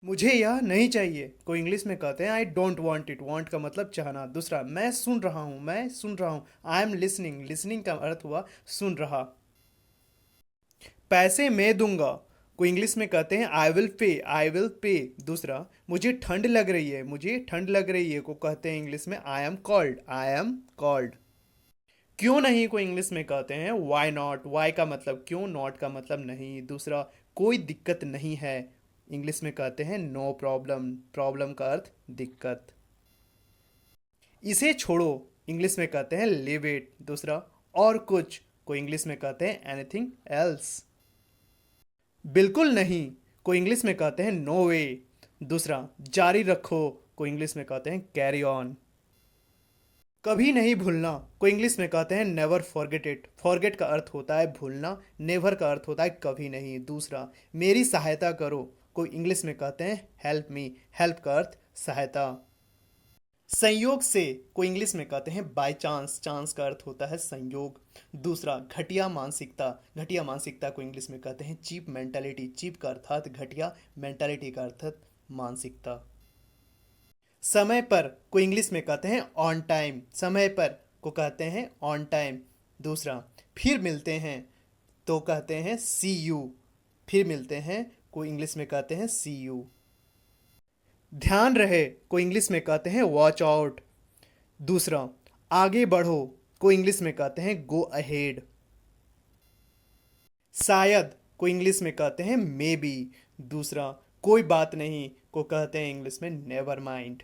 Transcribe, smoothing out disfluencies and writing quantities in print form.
मुझे यह नहीं चाहिए को इंग्लिश में कहते हैं I don't want it. Want का मतलब चाहना। दूसरा, मैं सुन रहा हूँ, मैं सुन रहा हूँ, आई एम लिसनिंग। लिसनिंग का अर्थ हुआ सुन रहा। पैसे मैं दूंगा को इंग्लिश में कहते हैं I will pay. I will pay. दूसरा, मुझे ठंड लग रही है, मुझे ठंड लग रही है को कहते हैं इंग्लिश में I am called. I am called. क्यों नहीं को इंग्लिश में कहते हैं वाई नॉट। वाई का मतलब क्यों, नॉट का मतलब नहीं। दूसरा, कोई दिक्कत नहीं है इंग्लिश में कहते हैं नो प्रॉब्लम। प्रॉब्लम का अर्थ दिक्कत। इसे छोड़ो इंग्लिश में कहते हैं लिव इट। दूसरा, और कुछ को इंग्लिश में कहते हैं एनीथिंग एल्स। बिल्कुल नहीं को इंग्लिश में कहते हैं नो वे। दूसरा, जारी रखो को इंग्लिश में कहते हैं कैरी ऑन। कभी नहीं भूलना को इंग्लिश में कहते हैं नेवर फॉरगेट इट। फॉरगेट का अर्थ होता है भूलना, नेवर का अर्थ होता है कभी नहीं। दूसरा, मेरी सहायता करो को इंग्लिश में कहते हैं हेल्प मी। हेल्प का अर्थ सहायता। संयोग से को इंग्लिश में कहते हैं बाय चांस। चांस का अर्थ होता है संयोग। दूसरा, घटिया मानसिकता। घटिया मानसिकता को इंग्लिश में कहते हैं चीप मेंटालिटी। चीप का अर्थात घटिया, मेंटालिटी का अर्थात मानसिकता। समय पर को इंग्लिश में कहते हैं ऑन टाइम। समय पर को कहते हैं ऑन टाइम। दूसरा, फिर मिलते हैं तो कहते हैं सी यू। फिर मिलते हैं को इंग्लिश में कहते हैं सी यू। ध्यान रहे को इंग्लिश में कहते हैं वॉच आउट। दूसरा, आगे बढ़ो को इंग्लिश में कहते हैं गो अहेड। शायद को इंग्लिश में कहते हैं मे बी। दूसरा, कोई बात नहीं को कहते हैं इंग्लिश में नेवर माइंड।